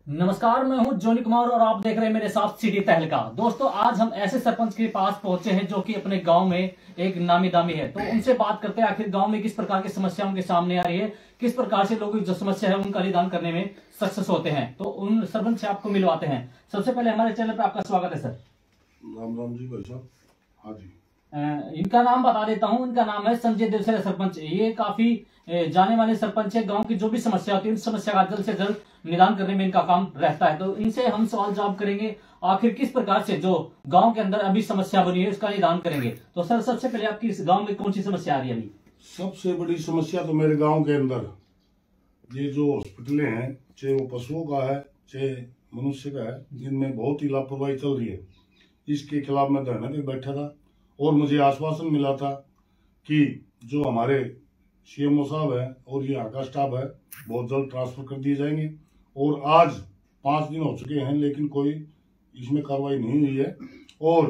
नमस्कार, मैं हूं जॉनी कुमार और आप देख रहे हैं मेरे साथ सिटी तहलका। दोस्तों, आज हम ऐसे सरपंच के पास पहुंचे हैं जो कि अपने गांव में एक नामी दामी है। तो उनसे बात करते हैं आखिर गांव में किस प्रकार की समस्या उनके सामने आ रही है, किस प्रकार से लोग जो समस्या है उनका निदान करने में सक्सेस होते हैं। तो उन सरपंच से आपको मिलवाते हैं। सबसे पहले हमारे चैनल पर आपका स्वागत है सर। राम राम जी भाई साहब। हाँ जी। इनका नाम बता देता हूँ। इनका नाम है संजय देवसरे सरपंच। ये काफी जाने माने सरपंच है। गांव की जो भी समस्या होती है उस समस्या का जल्द से जल्द निदान करने में इनका काम रहता है। तो इनसे हम सवाल जवाब करेंगे, आखिर किस प्रकार से जो गांव के अंदर अभी समस्या बनी है उसका निदान करेंगे। तो सर, सबसे पहले आपकी इस गांव में कौन सी समस्या आ रही है अभी? सबसे बड़ी समस्या तो मेरे गांव के अंदर ये जो हॉस्पिटलें हैं, चाहे वो पशुओं का है चाहे मनुष्य का है, जिनमें बहुत ही लापरवाही चल रही है। इसके खिलाफ मैं धरने पे बैठा था और मुझे आश्वासन मिला था कि जो हमारे सीएमओ साहब है और ये आका स्टाफ है बहुत जल्द ट्रांसफर कर दिए जाएंगे। और आज 5 दिन हो चुके हैं लेकिन कोई इसमें कार्रवाई नहीं हुई है। और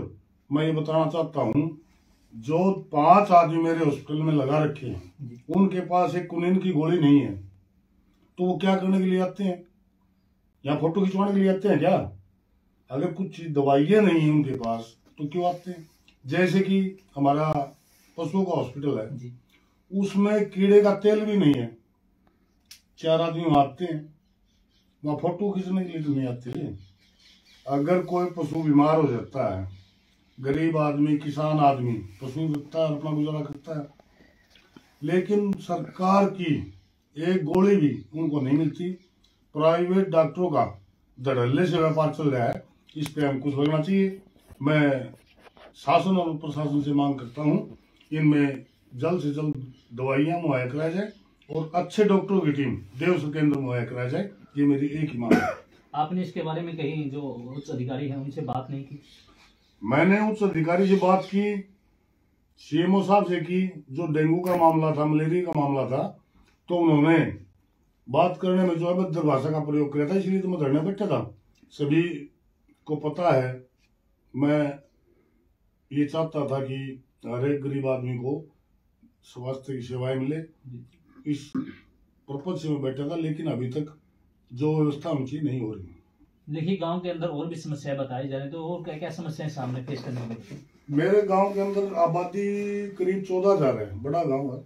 मैं ये बताना चाहता हूँ, जो 5 आदमी मेरे हॉस्पिटल में लगा रखे हैं उनके पास एक कुनीन की गोली नहीं है। तो वो क्या करने के लिए आते हैं? या फोटो खिंचवाने के लिए आते हैं क्या? अगर कुछ दवाइयां नहीं है उनके पास तो क्यों आते हैं? जैसे कि हमारा पशुओं का हॉस्पिटल है, उसमें कीड़े का तेल भी नहीं है। 4 आदमी वहां आते हैं, वहां फोटो खींचने के लिए तो नहीं आते। अगर कोई पशु बीमार हो जाता है, गरीब आदमी किसान आदमी पशु रखता है, अपना गुजारा करता है, लेकिन सरकार की एक गोली भी उनको नहीं मिलती। प्राइवेट डॉक्टरों का धड़ल्ले से व्यापार चल रहा है। इस पे हम कुछ लगना चाहिए। मैं शासन और प्रशासन से मांग करता हूँ, इनमें जल्द से जल्द दवाइयां मुहैया कराया जाए और अच्छे डॉक्टरों की टीम देवसर के अंदर मुहैया कराया जाए। ये मेरी एक ही मांग है। आपने इसके बारे में कहीं जो उच्च अधिकारी हैं उनसे बात नहीं की? मैंने उच्च अधिकारी से बात की, सीएमओ साहब से की। जो डेंगू का मामला था, मलेरिया का मामला था, तो उन्होंने बात करने में जो है भद्र भाषा का प्रयोग किया था, इसलिए तो मैं धरने बैठा था। सभी को पता है, मैं ये चाहता था कि हर एक गरीब आदमी को स्वास्थ्य की सेवाएं मिले। इस पर्पज से मैं बैठा था, लेकिन अभी तक जो व्यवस्था उनकी नहीं हो रही। देखिए, गांव के अंदर और भी समस्याएं बताई जा रही, तो और क्या क्या समस्याएं सामने फेस करने लगी? मेरे गांव के अंदर आबादी करीब 14,000 है, बड़ा गांव है।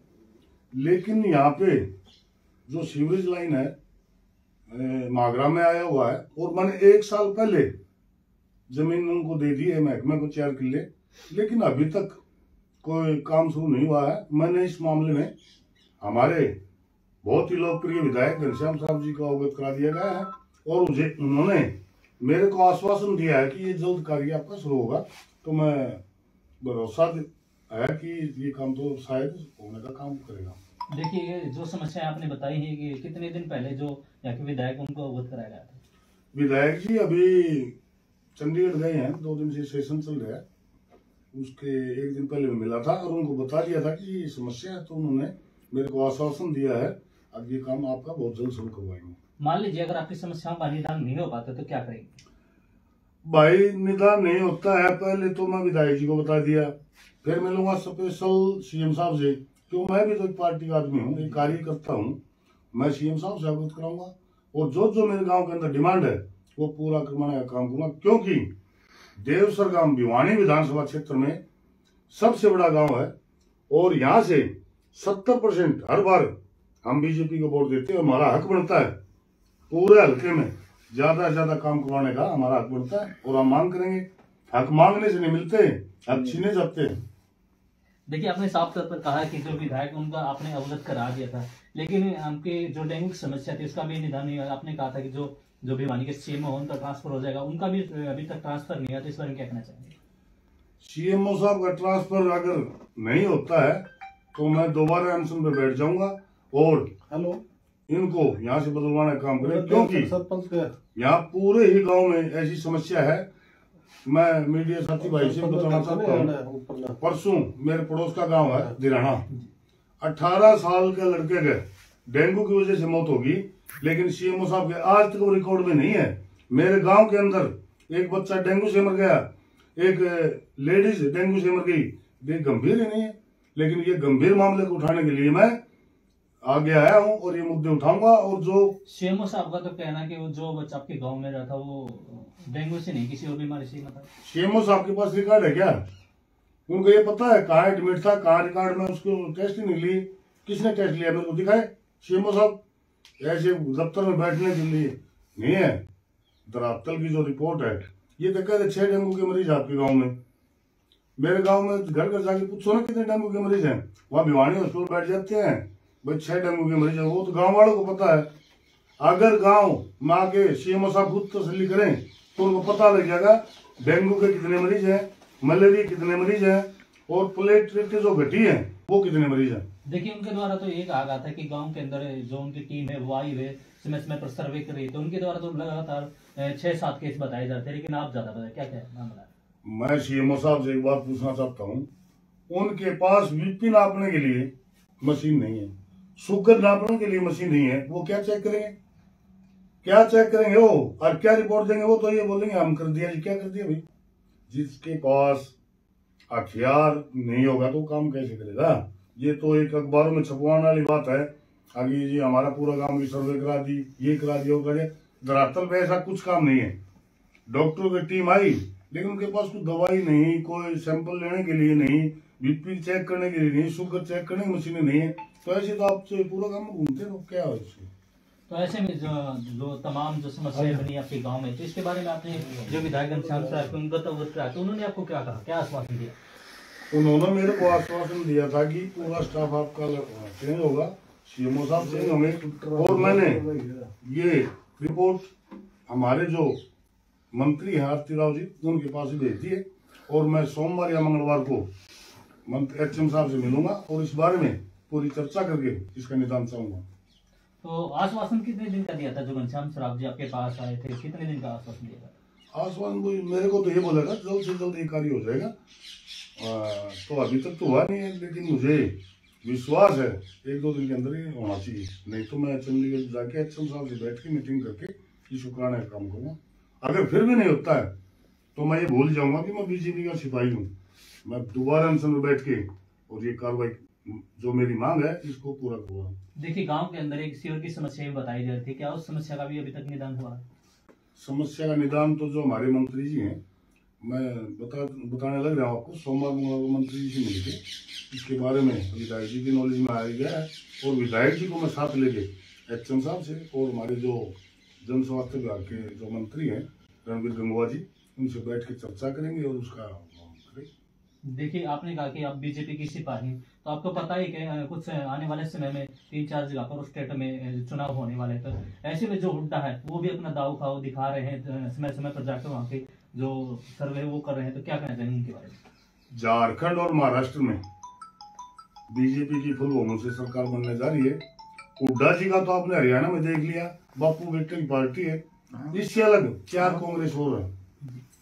लेकिन यहाँ पे जो सीवरेज लाइन है मागरा में आया हुआ है, और मैंने 1 साल पहले जमीन उनको दे दी है महकमे को 4 किले, लेकिन अभी तक कोई काम शुरू नहीं हुआ है। मैंने इस मामले में हमारे बहुत ही लोकप्रिय विधायक घनश्याम साहब जी को अवगत करा दिया गया है और उन्होंने मेरे को आश्वासन दिया है कि ये जल्द कार्य आपका शुरू होगा। तो मैं भरोसा है कि ये काम तो शायद होने का काम करेगा। देखिए, ये जो समस्या आपने बताई है कि कितने दिन पहले जो यहाँ के विधायक उनको अवगत कराया गया था? विधायक जी अभी चंडीगढ़ गए हैं, 2 दिन से सेशन चल रहा है। उसके 1 दिन पहले मैं मिला था और उनको बता दिया था कि ये समस्या है। तो उन्होंने मेरे को आश्वासन दिया है, अब ये काम आपका बहुत जल्द शुरू करवाएंगे। मान लीजिए अगर आपकी समस्याओं का निदान नहीं हो पाता तो क्या करेंगे? भाई, निदान नहीं होता है, पहले तो मैं विधायक जी को बता दिया, फिर मिलूंगा स्पेशल सीएम साहब से, क्यों मैं भी तो एक पार्टी का आदमी हूँ, एक कार्यकर्ता हूँ। मैं सीएम साहब से अवगत कराऊंगा और जो जो मेरे गांव के अंदर डिमांड है वो पूरा करवाने का काम करूंगा। क्योंकि देवसर गांव भिवानी विधानसभा क्षेत्र में सबसे बड़ा गांव है और यहाँ से 70% हर बार हम बीजेपी को वोट देते हैं। हमारा हक बनता है पूरे हल्के में ज्यादा से ज्यादा काम करवाने का, हमारा हक बनता है और हम मांग करेंगे। हक मांगने से नहीं मिलते, हक छीने जाते हैं। देखिए, आपने साफ तौर पर कहा कि जो विधायक उनका आपने अवगत करा दिया था, लेकिन आपके जो डेंगू की समस्या थी उसका भी निदान नहीं हुआ। आपने कहा था कि जो भिवानी के सीएमओ हो उनका ट्रांसफर हो जाएगा, उनका भी अभी तक ट्रांसफर नहीं हुआ। तो इस बारे में क्या कहना चाहेंगे? सीएमओ साहब का ट्रांसफर अगर नहीं होता है तो मैं दोबारा अनशन पे बैठ जाऊंगा और इनको यहाँ से बदलवाने का काम करें। क्योंकि यहाँ पूरे ही गांव में ऐसी समस्या है। मैं मीडिया साथी भाई से बताना चाहता हूँ, परसों मेरे पड़ोस का गांव है दिराना, 18 साल के लड़के के डेंगू की वजह से मौत होगी, लेकिन सीएमओ साहब के आज तक वो रिकॉर्ड में नहीं है। मेरे गांव के अंदर एक बच्चा डेंगू से मर गया, एक लेडीज डेंगू से मर गई। ये गंभीर ही नहीं है, लेकिन ये गंभीर मामले को उठाने के लिए मैं आगे आया हूँ और ये मुद्दे उठाऊंगा। और जो सीएमओ साहब का तो कहना है कि वो जो बच्चा आपके गांव में रहा था वो डेंगू से नहीं किसी और बीमारी से मतलब। सीएमओ साहब के पास रिकॉर्ड है क्या? उनको ये पता है कहाँ एडमिट था, कहाँ रिकॉर्ड में उसको टेस्ट ही नहीं ली? किसने टेस्ट लिया? मेरे को दिखाए सीएमओ साहब। ऐसे दफ्तर में बैठने के लिए नहीं है। धरातल की जो रिपोर्ट है ये तो कह रहे 6 डेंगू के मरीज आपके गाँव में। मेरे गांव में घर घर जाके पूछो ना कितने डेंगू के मरीज हैं। वहां भिवानी हॉस्पिटल बैठ जाते हैं भाई 6 डेंगू के मरीज हैं। वो तो गांव वालों को पता है। अगर गांव में आके सीएमओ साहब खुद तसल्ली करें तो उनको पता लग जाएगा डेंगू के कितने मरीज हैं, मलेरिया कितने मरीज हैं और प्लेटलेट जो घटी है वो कितने मरीज हैं। देखिए उनके द्वारा तो ये कहा गया था कि गांव के अंदर जो उनकी टीम है वो आई है समय समय पर सर्वे कर रही है, तो उनके द्वारा तो लगातार 6-7 केस बताए जाते हैं, लेकिन आप ज्यादा बताए क्या क्या मामला है? मैं सीएमओ साहब से एक बात पूछना चाहता हूँ। उनके पास बीपी नापने के लिए मशीन नहीं है, शुगर नापने के लिए मशीन नहीं है। वो क्या चेक करेंगे? क्या चेक करेंगे वो और क्या रिपोर्ट देंगे? वो तो ये बोलेंगे हम कर दिया जी। क्या कर दिया भाई? जिसके पास हथियार नहीं होगा तो काम कैसे करेगा? ये तो एक अखबारों में छपवाने वाली बात है। आगे जी हमारा पूरा गांव की सर्वे करा दी, ये करा दिया, वो करा दिया। धरातल पे ऐसा कुछ काम नहीं है। डॉक्टरों की टीम आई लेकिन उनके पास कोई दवाई नहीं, कोई सैंपल लेने के लिए नहीं, बीपी चेक करने के लिए नहीं, शुगर चेक करने की मशीनें नहीं है। तो ऐसे तो आप पूरा गांव में घूमते हो, क्या है इसमें? तो ऐसे में जो तमाम जो समस्याएं बनी आपके गांव में, तो इसके बारे में आपने जो विधायक घनश्याम साहब को उनका अवगत कराया तो उन्होंने आपको क्या कहा, क्या आश्वासन दिया? उन्होंने मेरे को आश्वासन दिया था कि पूरा स्टाफ आपका चेंज होगा, सीएमओ साहब चेंज होंगे। और मैंने ये रिपोर्ट हमारे जो मंत्री हैं आरती राव जी उनके पास ही भेज दी है। और मैं सोमवार या मंगलवार को मंत्री एचएम साहब से मिलूंगा और इस बारे में पूरी चर्चा करके इसका निदान चाहूंगा। तो आश्वासन कितने दिन का दिया था जो घनश्याम सराफ जी आपके पास आए थे, कितने दिन का आश्वासन दिया था? आश्वासन मेरे को तो ये बोला था जल्द से जल्द ये कार्य हो जाएगा। तो अभी तक तो हुआ नहीं है, लेकिन मुझे विश्वास है 1-2 दिन के अंदर ही होना चाहिए। नहीं तो मैं चंडीगढ़ जाके एचएम साहब से बैठ के मीटिंग करके इसको कराने का काम करूंगा। अगर फिर भी नहीं होता है तो मैं ये भूल जाऊंगा कि मैं बीजेपी का सिपाही हूँ। मैं दोबारा अनशन में बैठ के और ये कार्रवाई जो मेरी मांग है इसको पूरा करूंगा। देखिए गांव के अंदर एक सीवर की समस्या भी बताई जा रही थी, क्या उस समस्या का भी अभी तक निदान हुआ? समस्या का निदान तो जो हमारे मंत्री जी हैं, मैं बताने लग रहा हूँ आपको। सोमवार को मंत्री जी से मिले थे, इसके बारे में विधायक जी की नॉलेज में आ गया है। और विधायक जी को मैं साथ लेके एचएम साहब से और हमारे जो जन स्वास्थ्य विभाग के जो मंत्री हैं रणवीर गंगवा जी, उनसे बैठ के चर्चा करेंगे और उसका करेंगे। देखिए आपने कहा कि आप बीजेपी की सिपाही, तो आपको पता ही कि कुछ आने वाले समय में 3-4 जगह पर स्टेट में चुनाव होने वाले, तो ऐसे में जो हुड्डा है वो भी अपना दाव खाव दिखा रहे हैं, समय समय पर जाकर वहाँ के जो सर्वे वो कर रहे हैं, तो क्या कहना चाहेंगे उनके बारे में? झारखंड और महाराष्ट्र में बीजेपी की फुल बहुमत से सरकार बनने जा रही है। हुड्डा जी का तो आपने हरियाणा में देख लिया, बापू बेटे की पार्टी है। इससे अलग 4 कांग्रेस और है,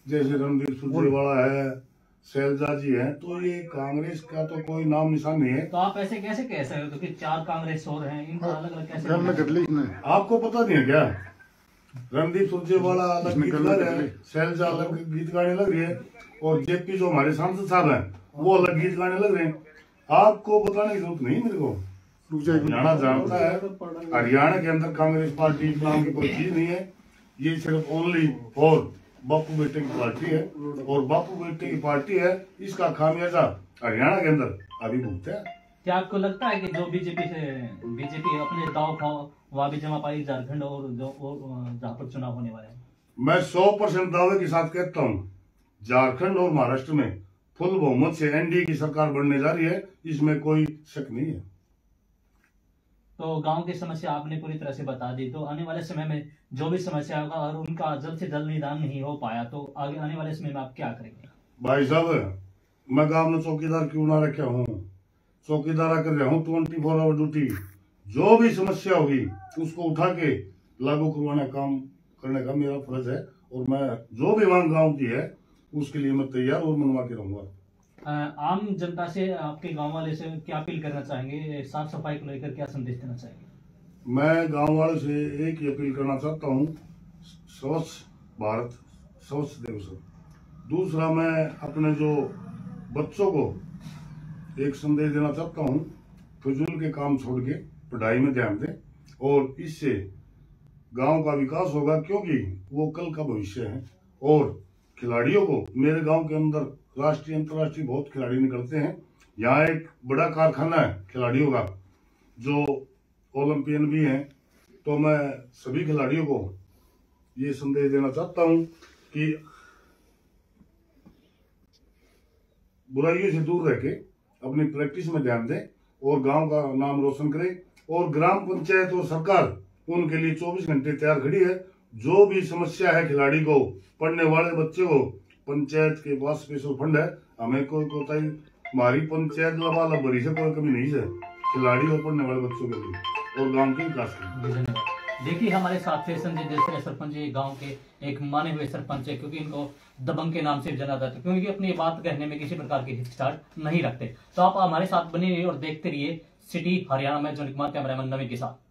जैसे रणदीप सुरजेवाला है, शैलजा जी हैं। तो ये कांग्रेस का तो कोई नाम निशान नहीं है। तो आप ऐसे कैसे कह सकते हो कि 4 कांग्रेस और हैं, इनका अलग अलग कैसे? आपको पता नहीं है क्या? रणदीप सुरजेवाला अलग गीत गा रहे हैं, शैलजा अलग गीत गाने लग रही है और जेपी जो हमारे सांसद साहब हैं वो अलग गीत गाने लग रहे हैं। आपको बताने की जरूरत नहीं मेरे को, हरियाणा जानता है। हरियाणा के अंदर कांग्रेस पार्टी नाम की कोई चीज नहीं है। ये सिर्फ ओनली और बापू बेटे की पार्टी है और बापू बेटे की पार्टी है, इसका खामियाजा हरियाणा के अंदर अभी भुगते हैं। क्या आपको लगता है कि जो बीजेपी अपने दाव खाव वहाँ भी जमा पाई झारखंड और जो जहाँ पर चुनाव होने वाले हैं? मैं 100% दावे के साथ कहता हूँ झारखंड और महाराष्ट्र में फुल बहुमत से एनडीए की सरकार बनने जा रही है, इसमें कोई शक नहीं है। तो गांव की समस्या आपने पूरी तरह से बता दी, तो आने वाले समय में जो भी समस्या होगा और उनका जल्द से जल्द निदान नहीं हो पाया तो आगे आने वाले समय में आप क्या करेंगे? भाई साहब मैं गांव में चौकीदार क्यों ना रखा हूँ, चौकीदारा कर रहा हूँ 24 आवर ड्यूटी। जो भी समस्या होगी उसको उठा के लागू करवाने काम करने का मेरा फर्ज है और मैं जो भी मांग गाँव की है उसके लिए मैं तैयार और मनवा के रहूंगा। आम जनता से आपके गांव वाले से क्या अपील करना चाहेंगे, साफ सफाई को लेकर क्या संदेश देना चाहेंगे? मैं गांव वालों से एक ही अपील करना चाहता हूँ, स्वच्छ भारत स्वच्छ देश। दूसरा मैं अपने जो बच्चों को एक संदेश देना चाहता हूँ, फिजूल के काम छोड़ के पढ़ाई में ध्यान दें और इससे गांव का विकास होगा, क्योंकि वो कल का भविष्य है। और खिलाड़ियों को, मेरे गांव के अंदर राष्ट्रीय अंतर्राष्ट्रीय बहुत खिलाड़ी निकलते हैं। यहाँ एक बड़ा कारखाना है खिलाड़ियों का, जो ओलंपियन भी हैं। तो मैं सभी खिलाड़ियों को ये संदेश देना चाहता हूं कि बुराइयों से दूर रह के अपनी प्रैक्टिस में ध्यान दें और गांव का नाम रोशन करें। और ग्राम पंचायत और सरकार उनके लिए 24 घंटे तैयार खड़ी है। जो भी समस्या है खिलाड़ी को, पढ़ने वाले बच्चे को, पंचायत के पास स्पेशल फंड है। हमें कोई कोताही, हमारी पंचायत लबालब भरी से कोई कमी नहीं है खिलाड़ी और पढ़ने वाले बच्चों के लिए और गांव की विकास के लिए। देखिए हमारे साथ थे संजय जैसे सरपंच, ये गांव के एक माने हुए सरपंच है, क्योंकि इनको दबंग के नाम से जाना जाता है, क्योंकि अपनी बात कहने में किसी प्रकार की हिचकिचाहट नहीं रखते। तो आप हमारे साथ बने रहिए और देखते रहिए सिटी हरियाणा में। जॉनी कुमार, कैमरामैन नवीन के साथ।